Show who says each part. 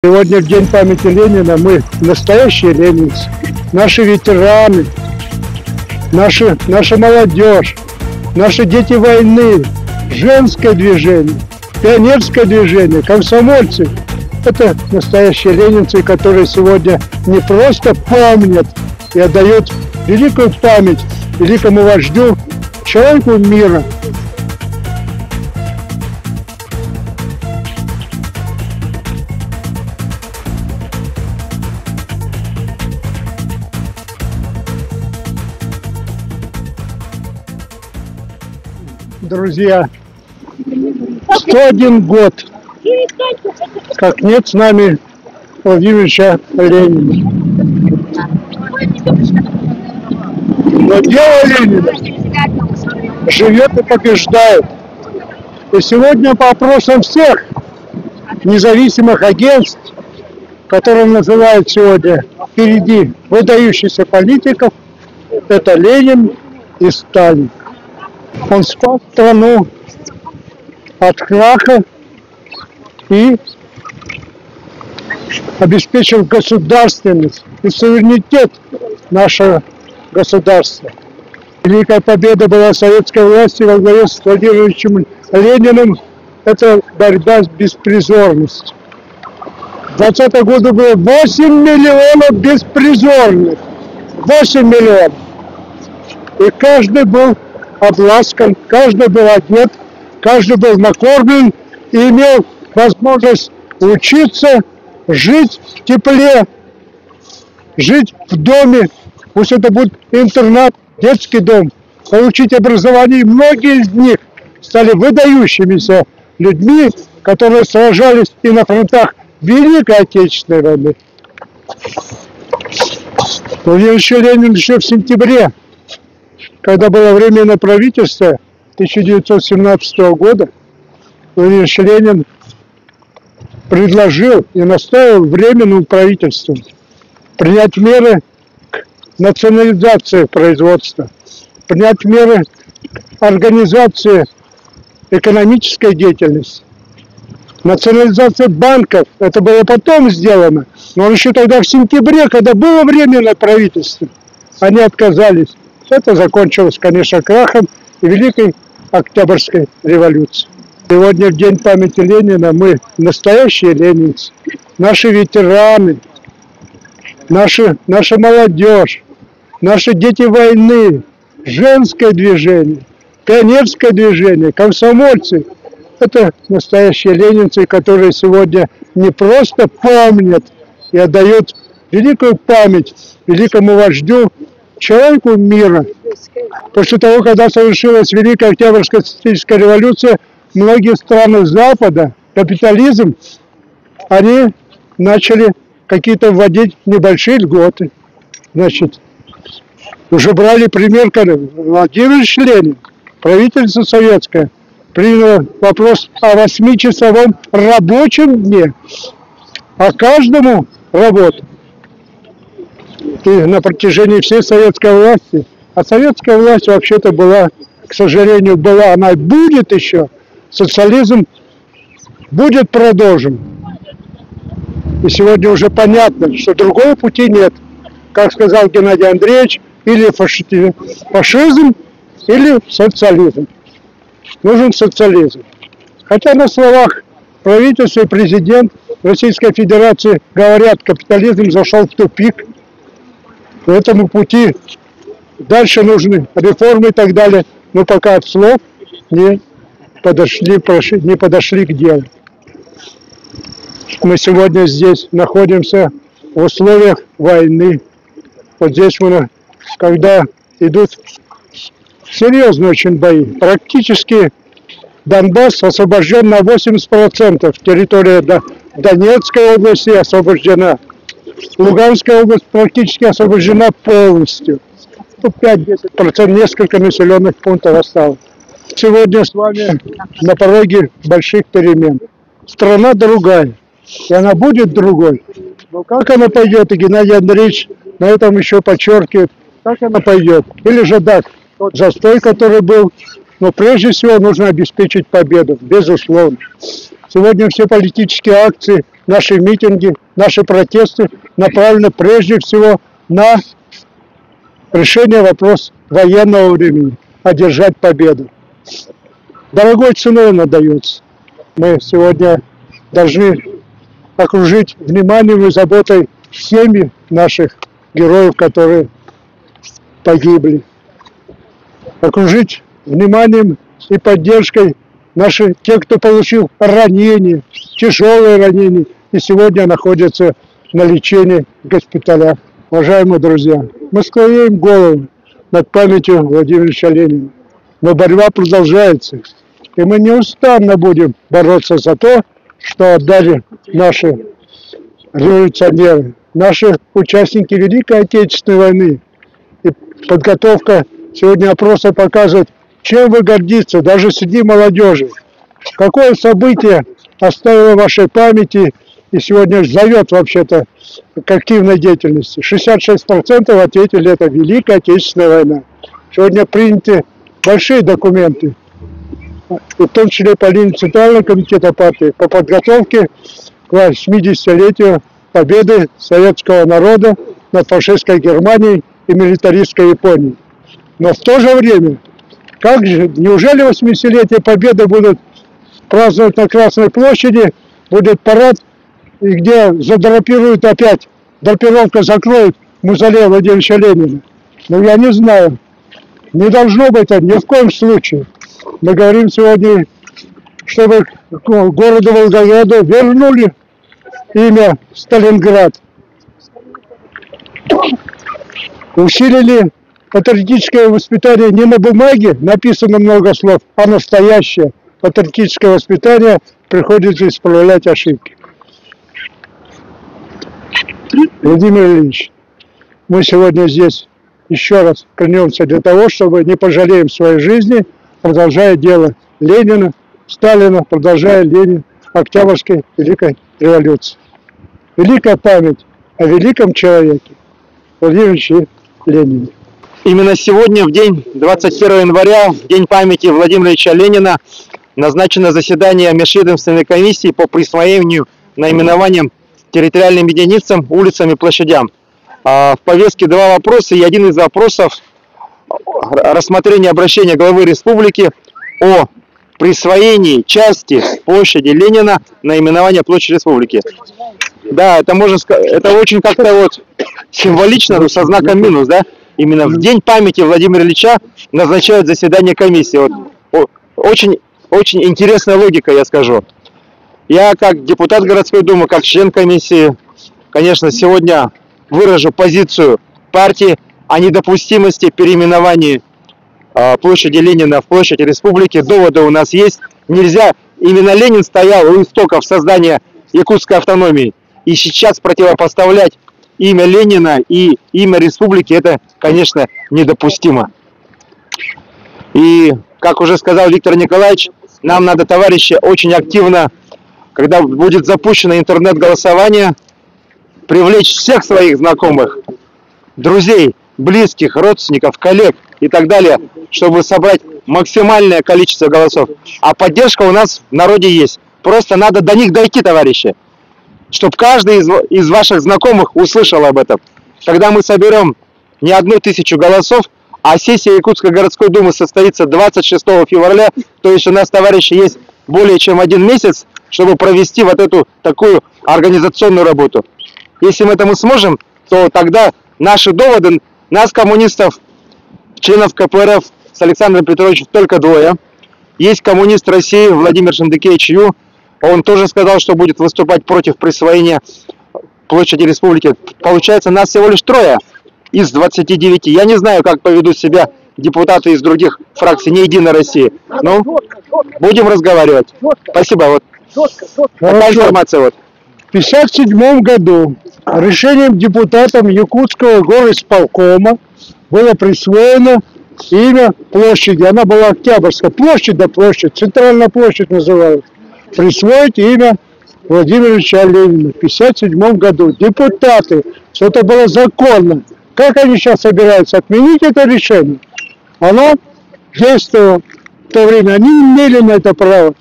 Speaker 1: Сегодня в День памяти Ленина мы настоящие ленинцы, наши ветераны, наша молодежь, наши дети войны, женское движение, пионерское движение, комсомольцы. Это настоящие ленинцы, которые сегодня не просто помнят и отдают великую память великому вождю, человеку мира. Друзья, 101 год, как нет с нами Владимировича Ленина. Но дело Ленина живет и побеждает. И сегодня по опросам всех независимых агентств, которые называют сегодня впереди выдающихся политиков, это Ленин и Сталин. Он спас страну от краха и обеспечил государственность и суверенитет нашего государства. Великая победа была советской власти во главе с Владимировичем Лениным. Это борьба с беспризорностью. В 2020 году было 8 миллионов беспризорных. 8 миллионов. И каждый был обласкан, каждый был одет, каждый был накормлен и имел возможность учиться, жить в тепле, жить в доме, пусть это будет интернат, детский дом, получить образование. И многие из них стали выдающимися людьми, которые сражались и на фронтах Великой Отечественной войны. Владимир Ленин еще в сентябре, когда было временное правительство 1917 года, Владимир Ленин предложил и настаивал временному правительству принять меры к национализации производства, принять меры к организации экономической деятельности. Национализация банков, это было потом сделано, но еще тогда в сентябре, когда было временное правительство, они отказались. Это закончилось, конечно, крахом и Великой Октябрьской революцией. Сегодня в День памяти Ленина мы настоящие ленинцы, наши ветераны, наша молодежь, наши дети войны, женское движение, пионерское движение, комсомольцы. Это настоящие ленинцы, которые сегодня не просто помнят и отдают великую память великому вождю, человеку мира. После того, когда совершилась Великая Октябрьская социалистическая революция, многие страны Запада, капитализм, они начали какие-то вводить небольшие льготы. Значит, уже брали пример, когда Владимир Ленин, правительство советское, приняло вопрос о 8-часовом рабочем дне, а каждому работу. И на протяжении всей советской власти, а советская власть вообще-то была, к сожалению, была, она будет еще, социализм будет продолжен. И сегодня уже понятно, что другого пути нет. Как сказал Геннадий Андреевич, или фашизм, или социализм. Нужен социализм. Хотя на словах правительство и президент Российской Федерации говорят, капитализм зашел в тупик. По этому пути дальше нужны реформы и так далее. Но пока от слов не подошли к делу. Мы сегодня здесь находимся в условиях войны. Вот здесь мы, когда идут серьезные очень бои, практически Донбасс освобожден на 80%. Территория Донецкой области освобождена. Луганская область практически освобождена полностью. 5-10%, несколько населенных пунктов осталось. Сегодня с вами на пороге больших перемен. Страна другая, и она будет другой. Но как она пойдет, и Геннадий Андреевич на этом еще подчеркивает, как она пойдет. Или же даст тот застой, который был. Но прежде всего нужно обеспечить победу, безусловно. Сегодня все политические акции, наши митинги, наши протесты направлены прежде всего на решение вопроса военного времени, одержать победу. Дорогой ценой она дается. Мы сегодня должны окружить вниманием и заботой семьи наших героев, которые погибли. Окружить вниманием и поддержкой тех, кто получил ранения, тяжелые ранения, и сегодня находятся на лечении в госпиталях. Уважаемые друзья, мы склоняем голову над памятью Владимира Ильича Ленина. Но борьба продолжается. И мы неустанно будем бороться за то, что отдали наши революционеры, наши участники Великой Отечественной войны. И подготовка сегодня опроса показывает, чем вы гордитесь, даже среди молодежи. Какое событие оставило в вашей памяти и сегодня зовет вообще-то к активной деятельности? 66% ответили, это Великая Отечественная война. Сегодня приняты большие документы, в том числе по линии Центрального комитета партии, по подготовке к 80-летию победы советского народа над фашистской Германией и милитаристской Японией. Но в то же время, как же, неужели 80-летие победы будут праздновать на Красной площади, будет парад, и где задрапируют опять, драпировка закроет мавзолей Владимира Ильича Ленина? Ну, я не знаю. Не должно быть это ни в коем случае. Мы говорим сегодня, чтобы городу Волгограду вернули имя Сталинград. Усилили патриотическое воспитание не на бумаге, написано много слов, а настоящее патриотическое воспитание, приходится исправлять ошибки. Владимир Ильич, мы сегодня здесь еще раз клянемся для того, чтобы не пожалеем своей жизни, продолжая дело Ленина, Сталина, продолжая Ленин, Октябрьской Великой революции. Великая память о великом человеке Владимире Ильиче Ленине.
Speaker 2: Именно сегодня, в день 21 января, в день памяти Владимира Ильича Ленина, назначено заседание Межведомственной комиссии по присвоению наименованиям территориальным единицам, улицам и площадям. В повестке два вопроса, и один из вопросов – рассмотрение обращения главы республики о присвоении части площади Ленина наименования площади республики. Да, это можно сказать, это очень как-то вот символично, но со знаком минус, да? Именно в день памяти Владимира Ильича назначают заседание комиссии. Вот, очень интересная логика, я скажу. Я как депутат городской думы, как член комиссии, конечно, сегодня выражу позицию партии о недопустимости переименования площади Ленина в площадь республики. Доводы у нас есть. Нельзя. Именно Ленин стоял у истоков создания якутской автономии. И сейчас противопоставлять имя Ленина и имя республики, это, конечно, недопустимо. И, как уже сказал Виктор Николаевич, нам надо, товарищи, очень активно, когда будет запущено интернет-голосование, привлечь всех своих знакомых, друзей, близких, родственников, коллег и так далее, чтобы собрать максимальное количество голосов. А поддержка у нас в народе есть. Просто надо до них дойти, товарищи, чтобы каждый из ваших знакомых услышал об этом. Когда мы соберем не 1000 голосов, а сессия Якутской городской думы состоится 26 февраля, то есть у нас, товарищи, есть более чем 1 месяц, чтобы провести вот эту такую организационную работу. Если мы это сможем, то тогда наши доводы, нас, коммунистов, членов КПРФ с Александром Петровичем только 2. Есть коммунист России Владимир Шандыкевич Ю. Он тоже сказал, что будет выступать против присвоения площади республики. Получается, нас всего лишь 3 из 29. Я не знаю, как поведут себя депутаты из других фракций, не Единой России. Но будем разговаривать. Спасибо. Вот такая информация. Вот.
Speaker 1: В 1957 году решением депутатом Якутского горисполкома было присвоено имя площади. Она была Октябрьская. Площадь да площадь, центральная площадь называют. Присвоить имя Владимира Ильича Ленина в 1957 году. Депутаты, что это было законно. Как они сейчас собираются отменить это решение? Оно действовало в то время. Они имели на это право.